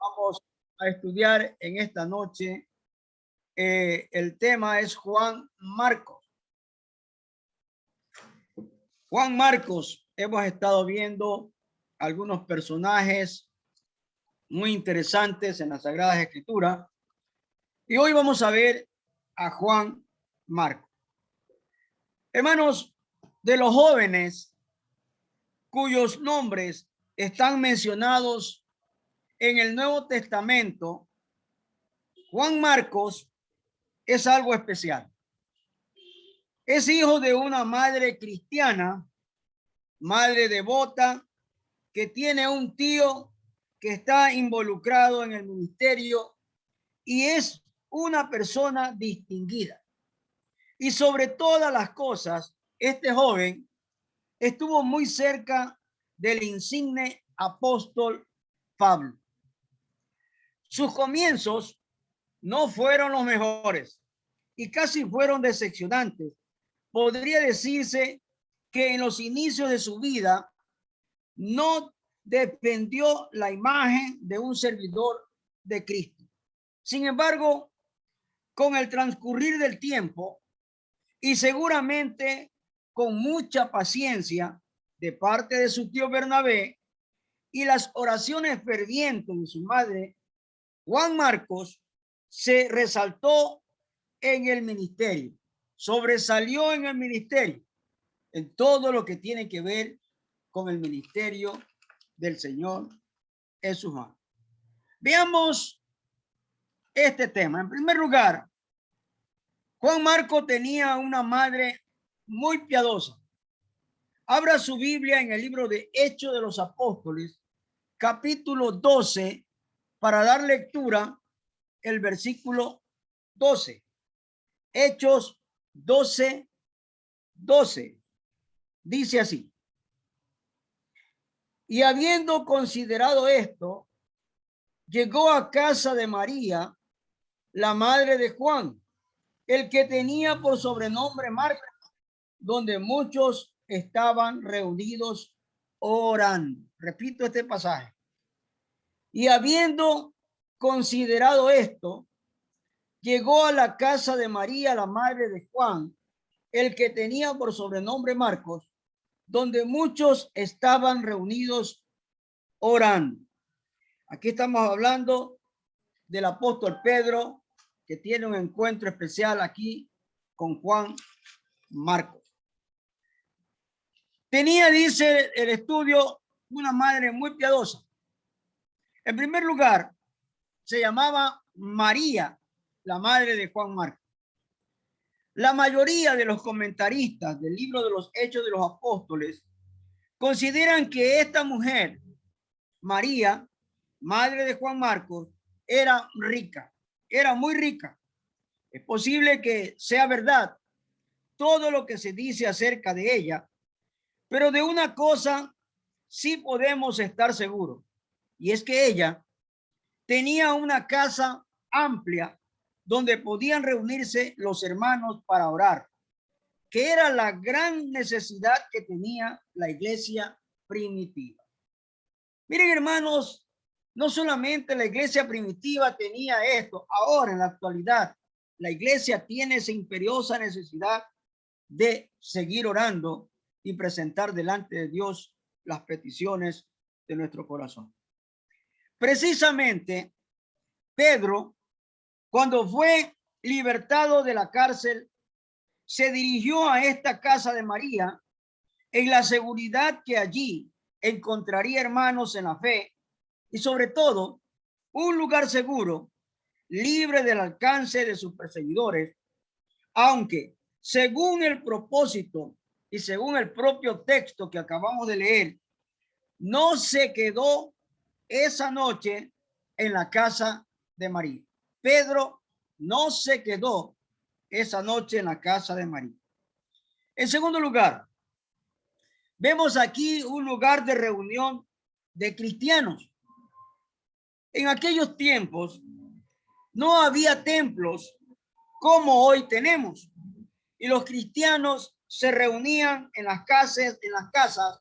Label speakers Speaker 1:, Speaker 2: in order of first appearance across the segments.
Speaker 1: Vamos a estudiar en esta noche. El tema es Juan Marcos. Juan Marcos, hemos estado viendo algunos personajes muy interesantes en las Sagradas Escrituras y hoy vamos a ver a Juan Marcos. Hermanos, de los jóvenes cuyos nombres están mencionados en el Nuevo Testamento, Juan Marcos es algo especial. Es hijo de una madre cristiana, madre devota, que tiene un tío que está involucrado en el ministerio y es una persona distinguida. Y sobre todas las cosas, este joven estuvo muy cerca del insigne apóstol Pablo. Sus comienzos no fueron los mejores y casi fueron decepcionantes. Podría decirse que en los inicios de su vida no defendió la imagen de un servidor de Cristo. Sin embargo, con el transcurrir del tiempo y seguramente con mucha paciencia de parte de su tío Bernabé y las oraciones fervientes de su madre, Juan Marcos se resaltó en el ministerio, sobresalió en el ministerio, en todo lo que tiene que ver con el ministerio del Señor Jesús. Veamos este tema. En primer lugar, Juan Marcos tenía una madre muy piadosa. Abra su Biblia en el libro de Hechos de los Apóstoles, capítulo 12, para dar lectura el versículo 12. Hechos 12, 12. Dice así: y habiendo considerado esto, llegó a casa de María, la madre de Juan, el que tenía por sobrenombre Marcos, donde muchos estaban reunidos orando. Repito este pasaje. Y habiendo considerado esto, llegó a la casa de María, la madre de Juan, el que tenía por sobrenombre Marcos, donde muchos estaban reunidos orando. Aquí estamos hablando del apóstol Pedro, que tiene un encuentro especial aquí con Juan Marcos. Tenía, dice el estudio, una madre muy piadosa. En primer lugar, se llamaba María, la madre de Juan Marcos. La mayoría de los comentaristas del libro de los Hechos de los Apóstoles consideran que esta mujer, María, madre de Juan Marcos, era rica, era muy rica. Es posible que sea verdad todo lo que se dice acerca de ella, pero de una cosa sí podemos estar seguros, y es que ella tenía una casa amplia donde podían reunirse los hermanos para orar, que era la gran necesidad que tenía la iglesia primitiva. Miren, hermanos, no solamente la iglesia primitiva tenía esto, ahora en la actualidad la iglesia tiene esa imperiosa necesidad de seguir orando y presentar delante de Dios las peticiones de nuestro corazón. Precisamente Pedro, cuando fue libertado de la cárcel, se dirigió a esta casa de María en la seguridad que allí encontraría hermanos en la fe y sobre todo un lugar seguro, libre del alcance de sus perseguidores, aunque según el propósito y según el propio texto que acabamos de leer, no se quedó esa noche en la casa de María. Pedro no se quedó esa noche en la casa de María. En segundo lugar, vemos aquí un lugar de reunión de cristianos. En aquellos tiempos no había templos como hoy tenemos, y los cristianos se reunían en las casas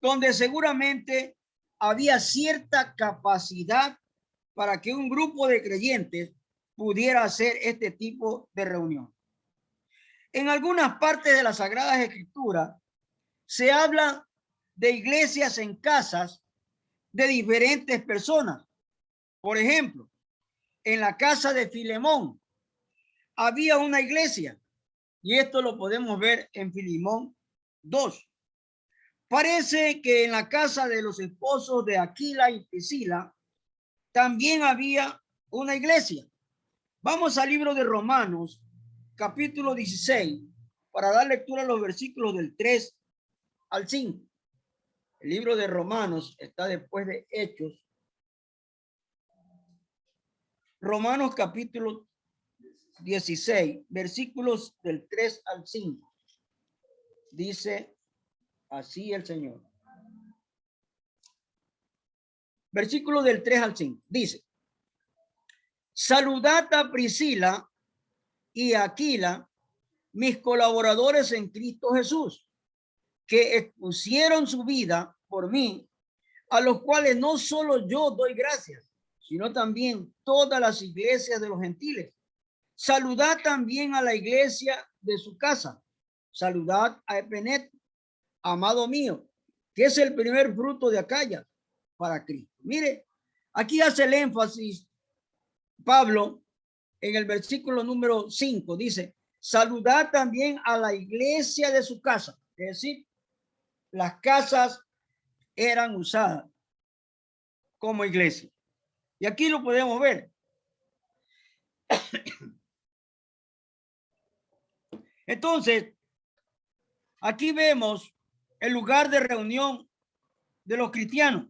Speaker 1: donde seguramente había cierta capacidad para que un grupo de creyentes pudiera hacer este tipo de reunión. En algunas partes de las Sagradas Escrituras se habla de iglesias en casas de diferentes personas. Por ejemplo, en la casa de Filemón había una iglesia, y esto lo podemos ver en Filemón 2. Parece que en la casa de los esposos de Aquila y Priscila también había una iglesia. Vamos al libro de Romanos, capítulo 16, para dar lectura a los versículos del 3 al 5. El libro de Romanos está después de Hechos. Romanos capítulo 16, versículos del 3 al 5. Dice así el Señor. Versículo del 3 al 5. Dice: saludad a Priscila y a Aquila, mis colaboradores en Cristo Jesús, que expusieron su vida por mí, a los cuales no solo yo doy gracias, sino también todas las iglesias de los gentiles. Saludad también a la iglesia de su casa. Saludad a Epenet, amado mío, que es el primer fruto de Acaya para Cristo. Mire, aquí hace el énfasis Pablo en el versículo número 5. Dice: saludad también a la iglesia de su casa. Es decir, las casas eran usadas como iglesia. Y aquí lo podemos ver. Entonces, aquí vemos el lugar de reunión de los cristianos.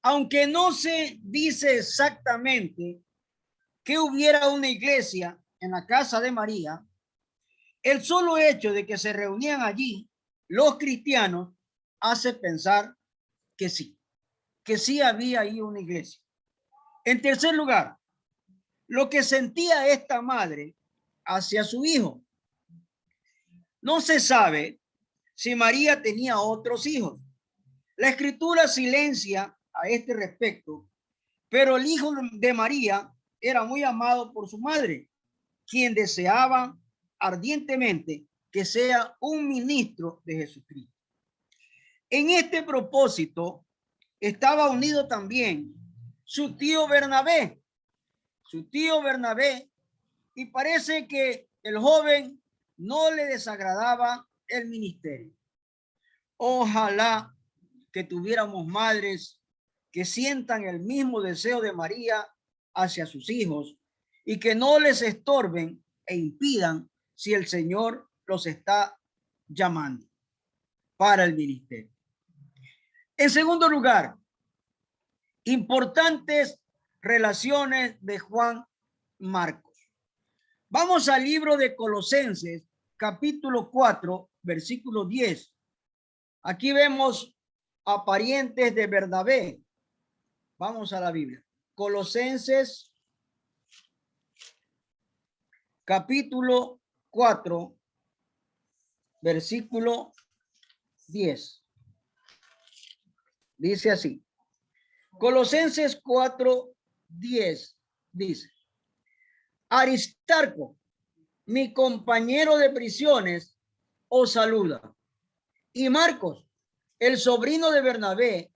Speaker 1: Aunque no se dice exactamente que hubiera una iglesia en la casa de María, el solo hecho de que se reunían allí los cristianos hace pensar que sí había ahí una iglesia. En tercer lugar, lo que sentía esta madre hacia su hijo. No se sabe si María tenía otros hijos. La escritura silencia a este respecto, pero el hijo de María era muy amado por su madre, quien deseaba ardientemente que sea un ministro de Jesucristo. En este propósito estaba unido también su tío Bernabé, y parece que el joven no le desagradaba el ministerio. Ojalá que tuviéramos madres que sientan el mismo deseo de María hacia sus hijos y que no les estorben e impidan si el Señor los está llamando para el ministerio. En segundo lugar, importantes relaciones de Juan Marcos. Vamos al libro de Colosenses, capítulo 4, versículo 10. Aquí vemos a parientes de Bernabé. Vamos a la Biblia. Colosenses, capítulo 4, versículo 10. Dice así. Colosenses 4, 10 dice: Aristarco, mi compañero de prisiones, os saluda. Y Marcos, el sobrino de Bernabé,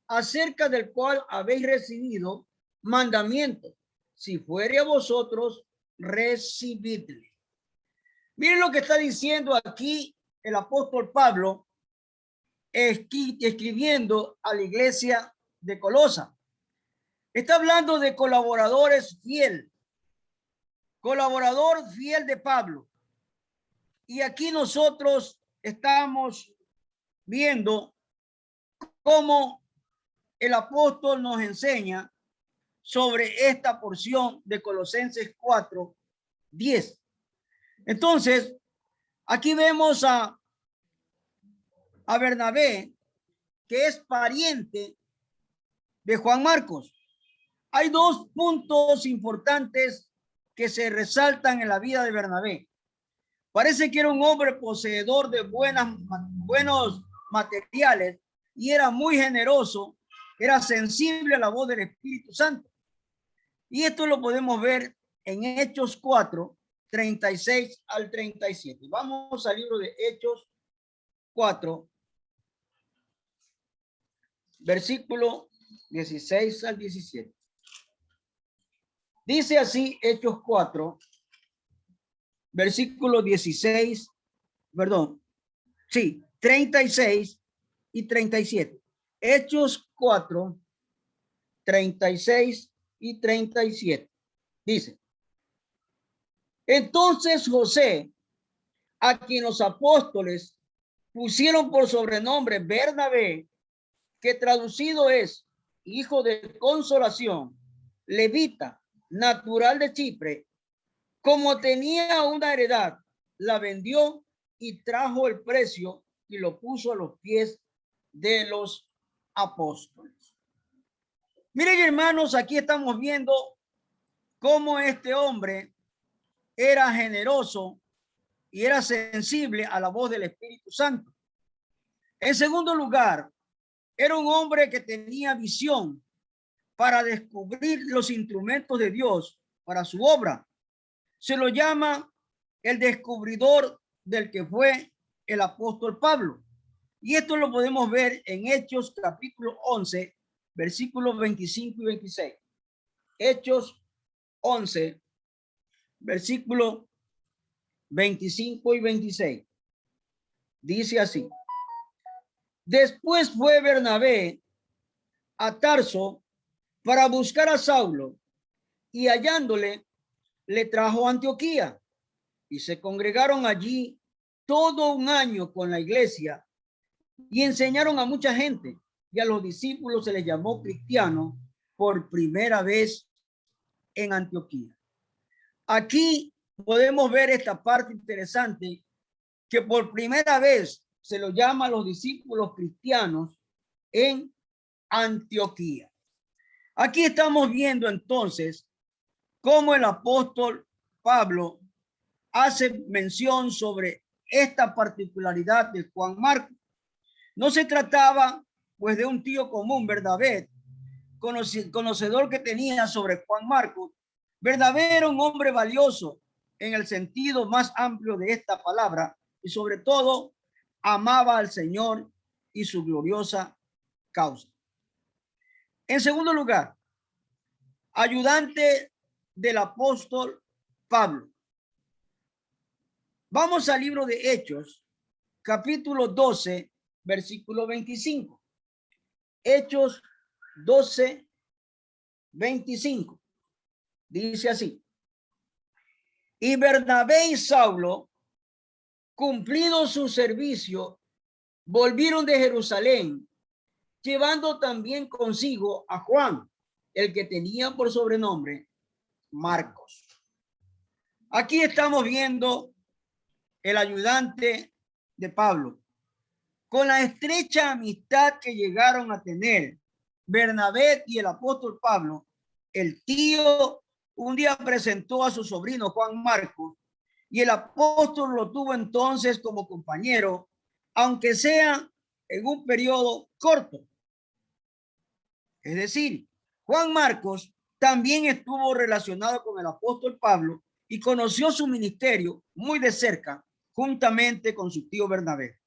Speaker 1: acerca del cual habéis recibido mandamiento, si fuere a vosotros, recibidle. Miren lo que está diciendo aquí el apóstol Pablo, escribiendo a la iglesia de Colosa. Está hablando de colaborador fiel de Pablo. Y aquí nosotros estamos viendo cómo el apóstol nos enseña sobre esta porción de Colosenses 4, 10. Entonces, aquí vemos a Bernabé, que es pariente de Juan Marcos. Hay dos puntos importantes que se resaltan en la vida de Bernabé. Parece que era un hombre poseedor de buenos materiales y era muy generoso era sensible a la voz del Espíritu Santo. Y esto lo podemos ver en Hechos 4, 36 al 37. Vamos al libro de Hechos 4, versículo 16 al 17. Dice así Hechos 4, versículo 16, perdón, sí, 36 y 37. Hechos 4, 36 y 37. Dice, entonces José, a quien los apóstoles pusieron por sobrenombre Bernabé, que traducido es hijo de consolación, levita, natural de Chipre, como tenía una heredad, la vendió y trajo el precio y lo puso a los pies de los apóstoles. Miren, hermanos, aquí estamos viendo cómo este hombre era generoso y era sensible a la voz del Espíritu Santo. En segundo lugar, era un hombre que tenía visión para descubrir los instrumentos de Dios para su obra. Se lo llama el descubridor del que fue el apóstol Pablo. Y esto lo podemos ver en Hechos capítulo 11, versículos 25 y 26. Hechos 11, versículos 25 y 26. Dice así. Después fue Bernabé a Tarso para buscar a Saulo y hallándole le trajo a Antioquía y se congregaron allí todo un año con la iglesia y enseñaron a mucha gente y a los discípulos se les llamó cristianos por primera vez en Antioquía. Aquí podemos ver esta parte interesante que por primera vez se lo llama a los discípulos cristianos en Antioquía. Aquí estamos viendo entonces cómo el apóstol Pablo hace mención sobre esta particularidad de Juan Marcos. No se trataba pues de un tío común, Bernabé, conocedor que tenía sobre Juan Marcos. Bernabé era un hombre valioso en el sentido más amplio de esta palabra y sobre todo amaba al Señor y su gloriosa causa. En segundo lugar, ayudante del apóstol Pablo. Vamos al libro de Hechos, capítulo 12, versículo 25. Hechos 12, 25. Dice así. Y Bernabé y Saulo, cumplido su servicio, volvieron de Jerusalén, llevando también consigo a Juan, el que tenía por sobrenombre Marcos. Aquí estamos viendo el ayudante de Pablo. Con la estrecha amistad que llegaron a tener Bernabé y el apóstol Pablo, el tío un día presentó a su sobrino Juan Marcos y el apóstol lo tuvo entonces como compañero, aunque sea en un periodo corto. Es decir, Juan Marcos también estuvo relacionado con el apóstol Pablo y conoció su ministerio muy de cerca, juntamente con su tío Bernabé.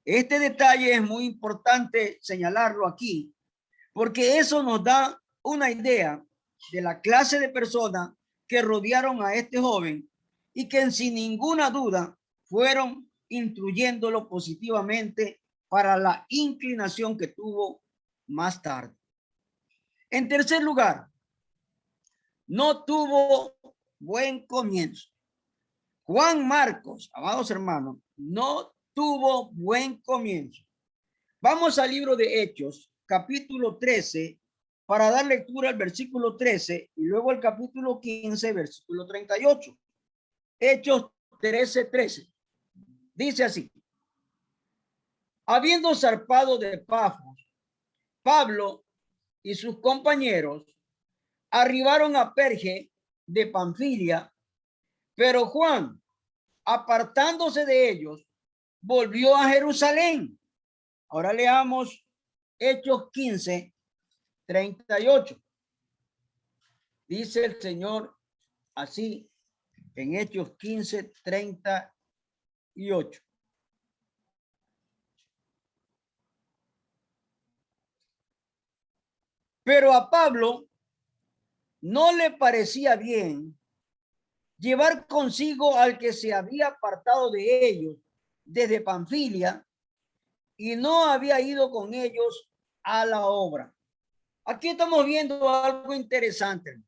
Speaker 1: Este detalle es muy importante señalarlo aquí, porque eso nos da una idea de la clase de personas que rodearon a este joven y que sin ninguna duda fueron instruyéndolo positivamente para la inclinación que tuvo más tarde. En tercer lugar, no tuvo buen comienzo. Juan Marcos, amados hermanos, no tuvo buen comienzo. Vamos al libro de Hechos, capítulo 13, para dar lectura al versículo 13 y luego al capítulo 15, versículo 38. Hechos 13, 13. Dice así. Habiendo zarpado de Pafos, Pablo y sus compañeros arribaron a Perge de Panfilia, pero Juan, apartándose de ellos, volvió a Jerusalén. Ahora leamos Hechos 15:38. Dice el Señor así en Hechos 15:38. Pero a Pablo no le parecía bien llevar consigo al que se había apartado de ellos desde Panfilia y no había ido con ellos a la obra. Aquí estamos viendo algo interesante.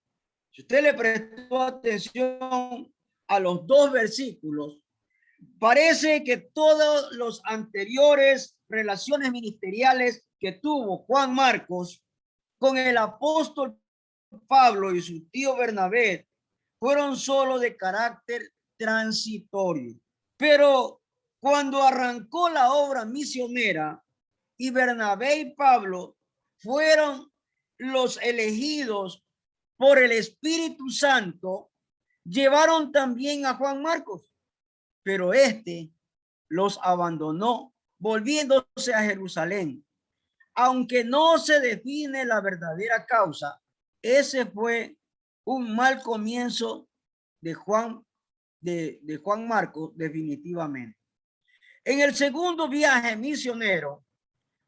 Speaker 1: Si usted le prestó atención a los dos versículos, parece que todos los anteriores relaciones ministeriales que tuvo Juan Marcos con el apóstol Pablo y su tío Bernabé fueron solo de carácter transitorio. Pero cuando arrancó la obra misionera y Bernabé y Pablo fueron los elegidos por el Espíritu Santo, llevaron también a Juan Marcos, pero este los abandonó volviéndose a Jerusalén. Aunque no se define la verdadera causa, ese fue un mal comienzo de Juan Marcos, definitivamente. En el segundo viaje misionero,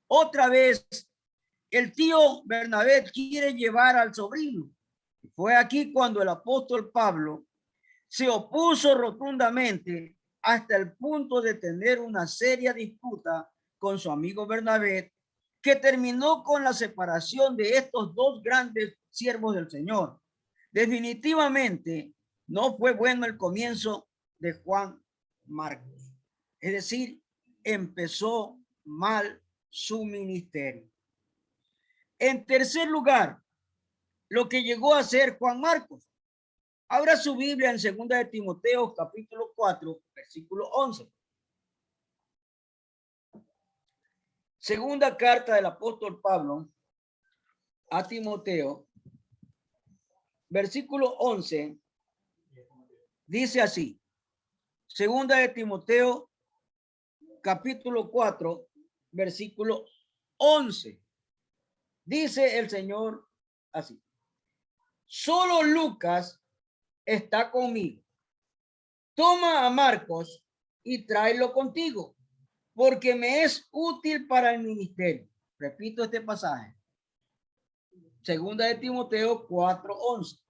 Speaker 1: otra vez el tío Bernabé quiere llevar al sobrino. Fue aquí cuando el apóstol Pablo se opuso rotundamente hasta el punto de tener una seria disputa con su amigo Bernabé, que terminó con la separación de estos dos grandes siervos del Señor. Definitivamente no fue bueno el comienzo de Juan Marcos. Es decir, empezó mal su ministerio. En tercer lugar, lo que llegó a ser Juan Marcos. Abra su Biblia en 2 de Timoteo, capítulo 4, versículo 11. Segunda carta del apóstol Pablo a Timoteo, versículo 11, dice así. Segunda de Timoteo, capítulo 4, versículo 11. Dice el Señor así. Solo Lucas está conmigo. Toma a Marcos y tráelo contigo, porque me es útil para el ministerio. Repito este pasaje. Segunda de Timoteo 4:11.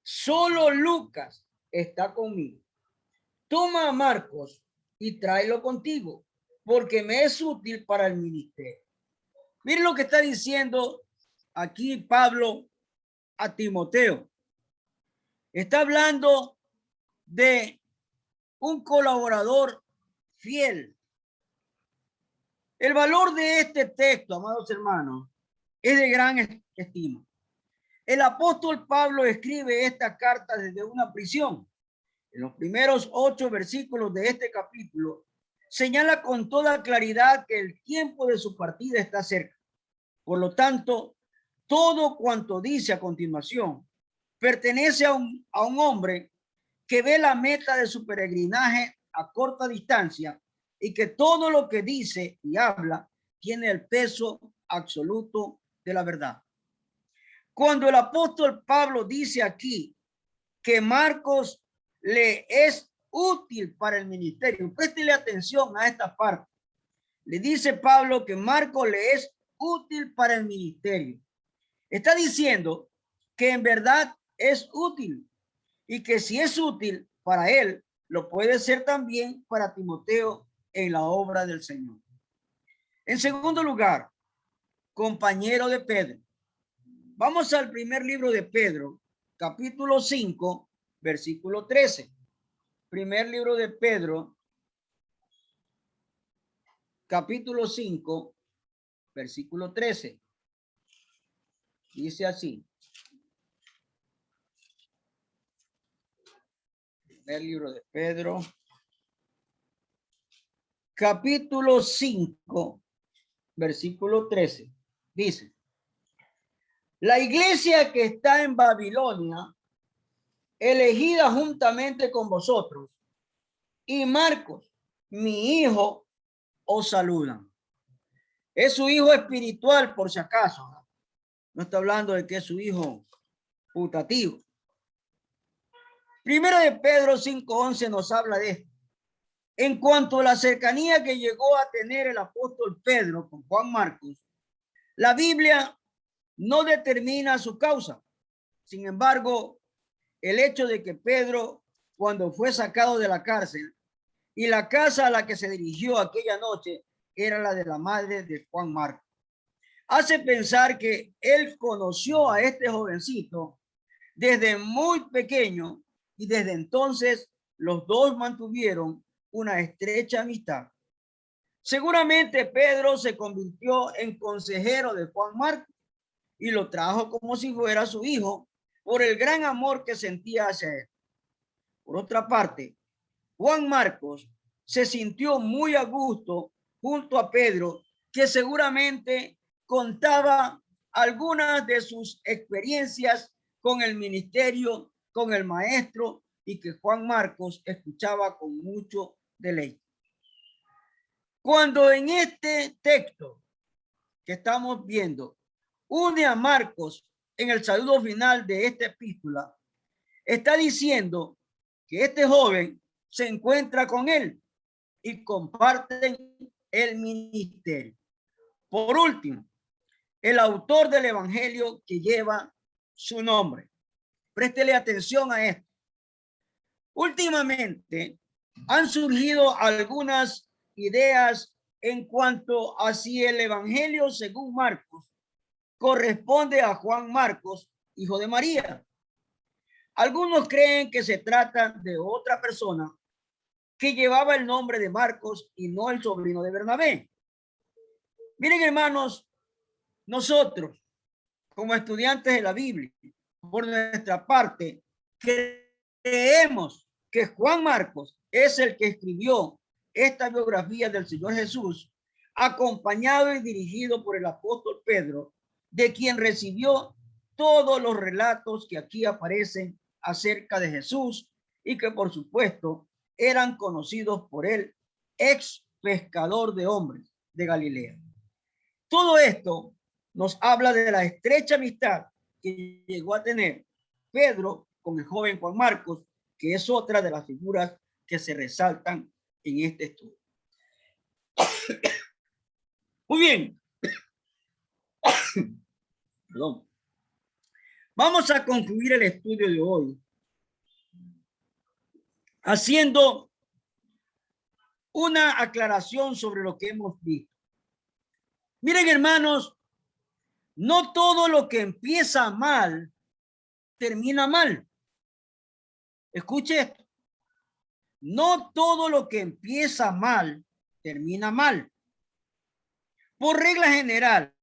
Speaker 1: Solo Lucas está conmigo. Toma a Marcos y tráelo contigo, porque me es útil para el ministerio. Miren lo que está diciendo aquí Pablo a Timoteo. Está hablando de un colaborador fiel. El valor de este texto, amados hermanos, es de gran estima. El apóstol Pablo escribe esta carta desde una prisión. En los primeros 8 versículos de este capítulo, señala con toda claridad que el tiempo de su partida está cerca. Por lo tanto, todo cuanto dice a continuación pertenece a un hombre que ve la meta de su peregrinaje a corta distancia y que todo lo que dice y habla tiene el peso absoluto de la verdad. Cuando el apóstol Pablo dice aquí que Marcos le es útil para el ministerio, préstele atención a esta parte. Le dice Pablo que Marcos le es útil para el ministerio. Está diciendo que en verdad es útil y que si es útil para él, lo puede ser también para Timoteo en la obra del Señor. En segundo lugar, compañero de Pedro. Vamos al primer libro de Pedro, capítulo 5, versículo 13. Primer libro de Pedro, capítulo 5, versículo 13. Dice así. Primer libro de Pedro, capítulo 5, versículo 13. Dice. La iglesia que está en Babilonia, elegida juntamente con vosotros, y Marcos, mi hijo, os saludan. Es su hijo espiritual, por si acaso. No está hablando de que es su hijo putativo. Primero de Pedro 5:11 nos habla de esto. En cuanto a la cercanía que llegó a tener el apóstol Pedro con Juan Marcos, la Biblia no determina su causa. Sin embargo, el hecho de que Pedro, cuando fue sacado de la cárcel, y la casa a la que se dirigió aquella noche era la de la madre de Juan Marcos, hace pensar que él conoció a este jovencito desde muy pequeño y desde entonces los dos mantuvieron una estrecha amistad. Seguramente Pedro se convirtió en consejero de Juan Marcos y lo trajo como si fuera su hijo por el gran amor que sentía hacia él. Por otra parte, Juan Marcos se sintió muy a gusto junto a Pedro, que seguramente contaba algunas de sus experiencias con el ministerio, con el maestro, y que Juan Marcos escuchaba con mucho deleite. Cuando en este texto que estamos viendo une a Marcos en el saludo final de esta epístola, está diciendo que este joven se encuentra con él y comparten el ministerio. Por último, el autor del evangelio que lleva su nombre. Préstele atención a esto. Últimamente han surgido algunas ideas en cuanto a si el evangelio según Marcos corresponde a Juan Marcos, hijo de María. Algunos creen que se trata de otra persona que llevaba el nombre de Marcos y no el sobrino de Bernabé. Miren, hermanos, nosotros, como estudiantes de la Biblia, por nuestra parte, creemos que Juan Marcos es el que escribió esta biografía del Señor Jesús, acompañado y dirigido por el apóstol Pedro, de quien recibió todos los relatos que aquí aparecen acerca de Jesús y que por supuesto eran conocidos por el ex pescador de hombres de Galilea. Todo esto nos habla de la estrecha amistad que llegó a tener Pedro con el joven Juan Marcos, que es otra de las figuras que se resaltan en este estudio. Muy bien. Perdón. Vamos a concluir el estudio de hoy haciendo una aclaración sobre lo que hemos visto. Miren, hermanos, no todo lo que empieza mal termina mal. Escuche esto. No todo lo que empieza mal termina mal. Por regla general,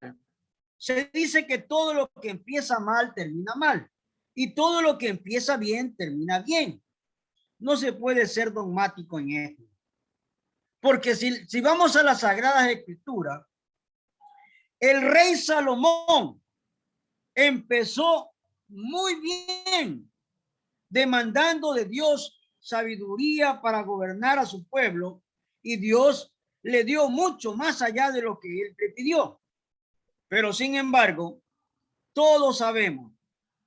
Speaker 1: se dice que todo lo que empieza mal termina mal y todo lo que empieza bien termina bien. No se puede ser dogmático en esto. Porque si vamos a las Sagradas Escrituras, el rey Salomón empezó muy bien, demandando de Dios sabiduría para gobernar a su pueblo, y Dios le dio mucho más allá de lo que él le pidió. Pero sin embargo, todos sabemos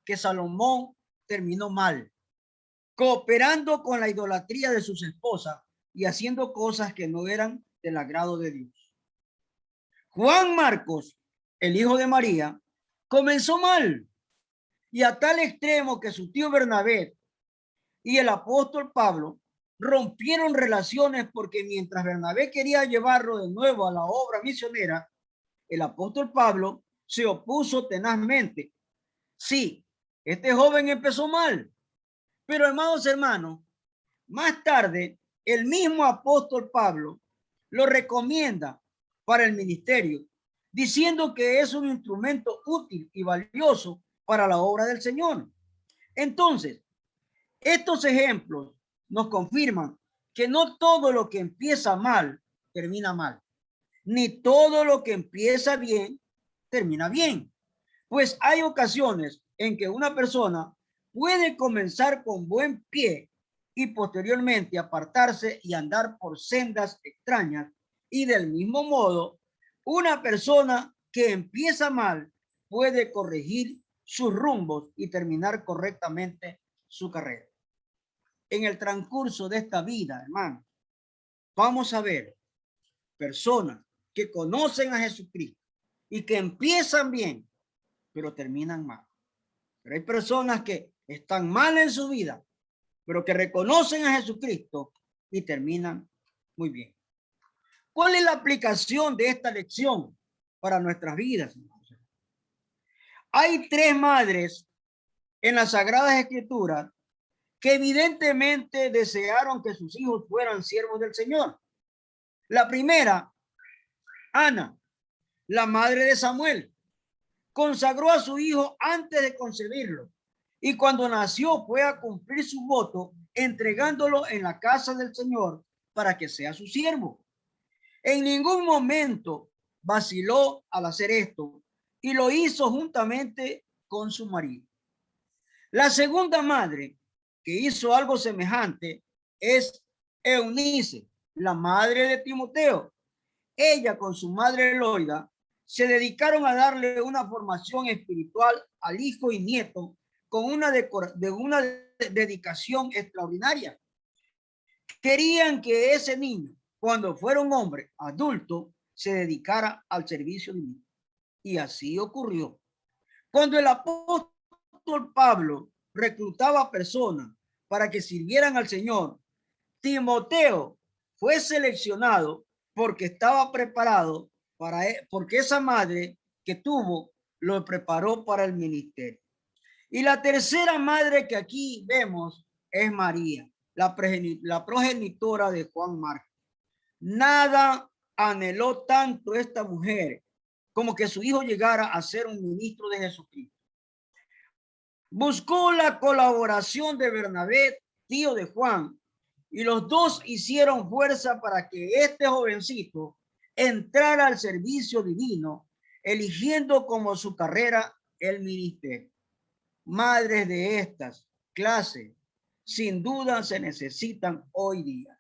Speaker 1: que Salomón terminó mal, cooperando con la idolatría de sus esposas y haciendo cosas que no eran del agrado de Dios. Juan Marcos, el hijo de María, comenzó mal y a tal extremo que su tío Bernabé y el apóstol Pablo rompieron relaciones porque mientras Bernabé quería llevarlo de nuevo a la obra misionera, el apóstol Pablo se opuso tenazmente. Sí, este joven empezó mal, pero hermanos, más tarde el mismo apóstol Pablo lo recomienda para el ministerio, diciendo que es un instrumento útil y valioso para la obra del Señor. Entonces, estos ejemplos nos confirman que no todo lo que empieza mal termina mal, ni todo lo que empieza bien termina bien. Pues hay ocasiones en que una persona puede comenzar con buen pie y posteriormente apartarse y andar por sendas extrañas, y del mismo modo Una persona que empieza mal puede corregir sus rumbos y terminar correctamente su carrera. En el transcurso de esta vida, hermano, vamos a ver personas que conocen a Jesucristo y que empiezan bien, pero terminan mal. Pero hay personas que están mal en su vida, pero que reconocen a Jesucristo y terminan muy bien. ¿Cuál es la aplicación de esta lección para nuestras vidas? Hay 3 madres en las Sagradas Escrituras que evidentemente desearon que sus hijos fueran siervos del Señor. La primera, Ana, la madre de Samuel, consagró a su hijo antes de concebirlo y cuando nació fue a cumplir su voto entregándolo en la casa del Señor para que sea su siervo. En ningún momento vaciló al hacer esto y lo hizo juntamente con su marido. La segunda madre que hizo algo semejante es Eunice, la madre de Timoteo. Ella con su madre Loida se dedicaron a darle una formación espiritual al hijo y nieto con una dedicación extraordinaria. Querían que ese niño, cuando fuera un hombre adulto, se dedicara al servicio divino. Y así ocurrió. Cuando el apóstol Pablo reclutaba personas para que sirvieran al Señor, Timoteo fue seleccionado porque estaba preparado porque esa madre que tuvo lo preparó para el ministerio. Y la tercera madre que aquí vemos es María, la progenitora de Juan Marcos. Nada anheló tanto esta mujer como que su hijo llegara a ser un ministro de Jesucristo. Buscó la colaboración de Bernabé, tío de Juan, y los dos hicieron fuerza para que este jovencito entrara al servicio divino, eligiendo como su carrera el ministerio. Madres de estas clases, sin duda se necesitan hoy día,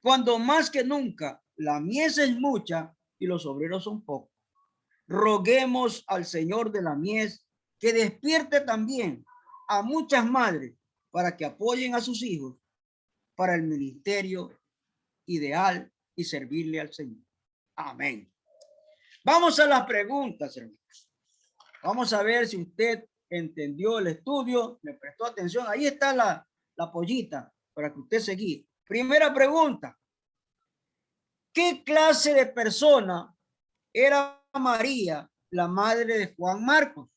Speaker 1: cuando más que nunca la mies es mucha y los obreros son pocos. Roguemos al Señor de la mies que despierte también a muchas madres para que apoyen a sus hijos para el ministerio ideal y servirle al Señor. Amén. Vamos a las preguntas, hermanos. Vamos a ver si usted entendió el estudio, le prestó atención. Ahí está la pollita para que usted se guíe. Primera pregunta. ¿Qué clase de persona era María, la madre de Juan Marcos?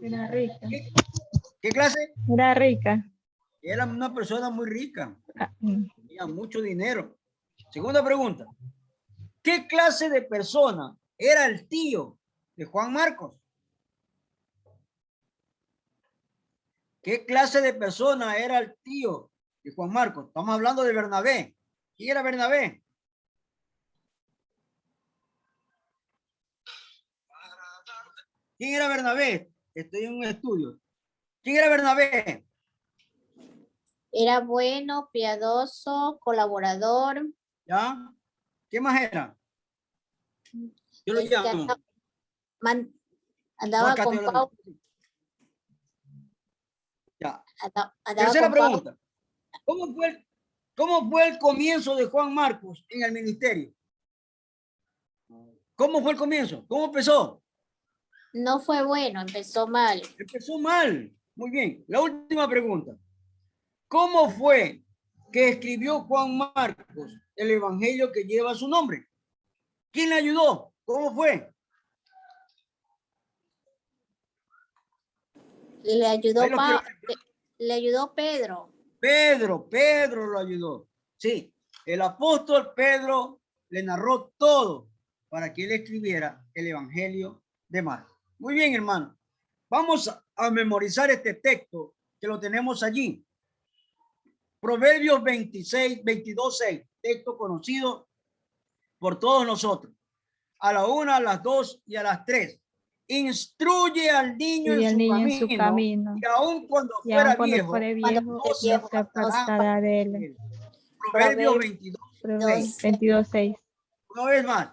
Speaker 2: Era rica.
Speaker 1: ¿Qué clase?
Speaker 2: Era rica.
Speaker 1: Era una persona muy rica.
Speaker 2: Ah,
Speaker 1: Tenía mucho dinero. Segunda pregunta. ¿Qué clase de persona era el tío de Juan Marcos? ¿Qué clase de persona era el tío de Juan Marcos? Estamos hablando de Bernabé. ¿Quién era Bernabé? ¿Quién era Bernabé? Estoy en un estudio. ¿Quién era Bernabé?
Speaker 3: Era bueno, piadoso, colaborador.
Speaker 1: ¿Ya? ¿Qué más era? Yo lo llamo.
Speaker 3: Andaba con Pablo.
Speaker 1: Ya.
Speaker 3: Andaba
Speaker 1: Tercera
Speaker 3: con Pablo.
Speaker 1: pregunta. ¿Cómo fue el comienzo de Juan Marcos en el ministerio? ¿Cómo fue el comienzo? ¿Cómo empezó?
Speaker 3: No fue bueno, empezó mal.
Speaker 1: Empezó mal. Muy bien. La última pregunta. ¿Cómo fue que escribió Juan Marcos el evangelio que lleva su nombre? ¿Quién le ayudó? ¿Cómo fue?
Speaker 3: Le ayudó Pedro.
Speaker 1: Pedro lo ayudó. Sí, el apóstol Pedro le narró todo para que él escribiera el evangelio de Marcos. Muy bien, hermano. Vamos a memorizar este texto que lo tenemos allí. Proverbios 22:6, texto conocido por todos nosotros. A la 1, a las 2 y a las 3. Instruye al niño, en su camino, y aun cuando fuera viejo,
Speaker 2: no se apartará de él.
Speaker 1: Proverbios
Speaker 2: 22:6.
Speaker 1: Una vez más.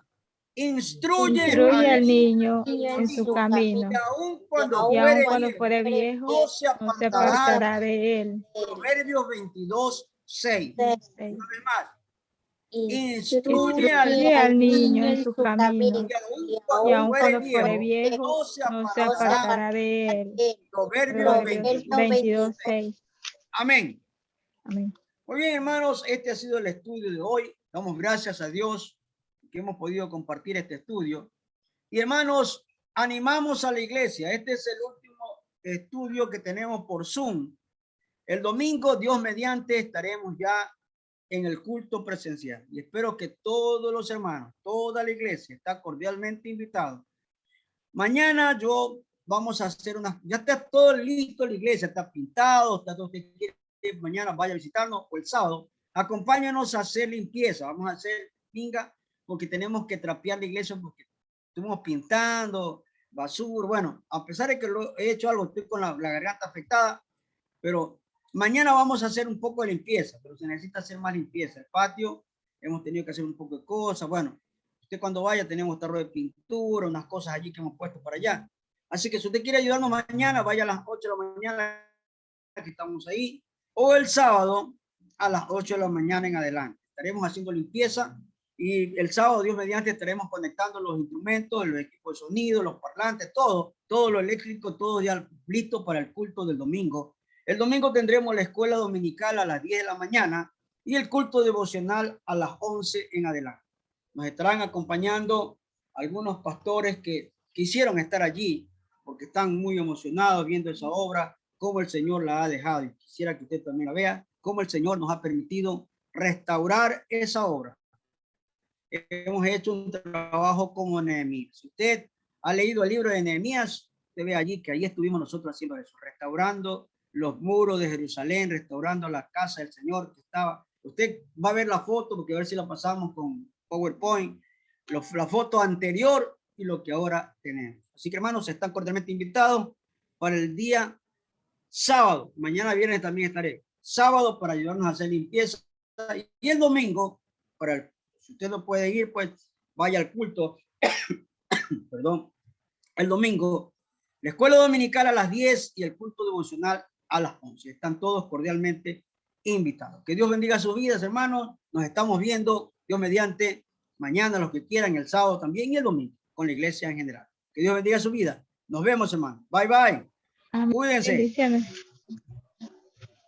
Speaker 1: Instruye
Speaker 2: Instruye al
Speaker 1: niño
Speaker 2: niño
Speaker 3: en
Speaker 2: en su
Speaker 3: su
Speaker 2: camino.
Speaker 1: y aun cuando
Speaker 2: Y
Speaker 1: fuere
Speaker 2: aun cuando
Speaker 1: viejo,
Speaker 2: fuere viejo,
Speaker 1: no se
Speaker 2: no se
Speaker 1: apartará.
Speaker 2: apartará de él.
Speaker 1: Proverbios 22:6.
Speaker 2: Seis.
Speaker 1: Una vez más.
Speaker 2: Instruye al niño en su camino.
Speaker 1: Y aun
Speaker 2: Y
Speaker 1: cuando
Speaker 2: aun
Speaker 1: fuere
Speaker 2: cuando fuere
Speaker 1: viejo,
Speaker 2: viejo,
Speaker 1: no se
Speaker 2: no se
Speaker 1: apartará.
Speaker 2: apartará de él.
Speaker 1: Proverbios
Speaker 2: Proverbios
Speaker 1: 22.
Speaker 2: 22:6.
Speaker 1: Amén.
Speaker 2: Amén.
Speaker 1: Muy bien, hermanos, este ha sido el estudio de hoy. Damos gracias a Dios que hemos podido compartir este estudio. Y hermanos, animamos a la iglesia. Este es el último estudio que tenemos por Zoom. El domingo, Dios mediante, estaremos ya en el culto presencial. Y espero que todos los hermanos, toda la iglesia está cordialmente invitado. Mañana vamos a hacer ya está todo listo, la iglesia está pintado, está todo que quiere, mañana vaya a visitarnos o el sábado. Acompáñanos a hacer limpieza. Vamos a hacer pinga porque tenemos que trapear la iglesia porque estuvimos pintando, basura. Bueno, a pesar de que lo he hecho algo, estoy con la garganta afectada, pero mañana vamos a hacer un poco de limpieza, pero se necesita hacer más limpieza. El patio, hemos tenido que hacer un poco de cosas. Bueno, usted cuando vaya tenemos tarro de pintura, unas cosas allí que hemos puesto para allá. Así que si usted quiere ayudarnos mañana, vaya a las 8 de la mañana que estamos ahí, o el sábado a las 8 de la mañana en adelante. Estaremos haciendo limpieza y el sábado, Dios mediante, estaremos conectando los instrumentos, los equipos de sonido, los parlantes, todo lo eléctrico, todo ya listo para el culto del domingo. El domingo tendremos la escuela dominical a las 10 de la mañana y el culto devocional a las 11 en adelante. Nos estarán acompañando algunos pastores que quisieron estar allí porque están muy emocionados viendo esa obra, cómo el Señor la ha dejado. Y quisiera que usted también la vea, cómo el Señor nos ha permitido restaurar esa obra. Hemos hecho un trabajo como Nehemías. Si usted ha leído el libro de Nehemías, usted ve allí que ahí estuvimos nosotros haciendo eso, restaurando los muros de Jerusalén, restaurando la casa del Señor que estaba. Usted va a ver la foto, porque a ver si la pasamos con PowerPoint, la foto anterior y lo que ahora tenemos. Así que hermanos, están cordialmente invitados para el día sábado. Mañana viernes también estaré. Sábado para ayudarnos a hacer limpieza y el domingo para si usted no puede ir, pues vaya al culto. Perdón. El domingo, la escuela dominical a las 10 y el culto devocional a las 11. Están todos cordialmente invitados. Que Dios bendiga sus vidas, hermanos. Nos estamos viendo, Dios mediante, mañana los que quieran, el sábado también y el domingo, con la iglesia en general. Que Dios bendiga su vida. Nos vemos, hermanos. Bye, bye.
Speaker 2: Amén.
Speaker 1: Cuídense.
Speaker 2: Bendiciones.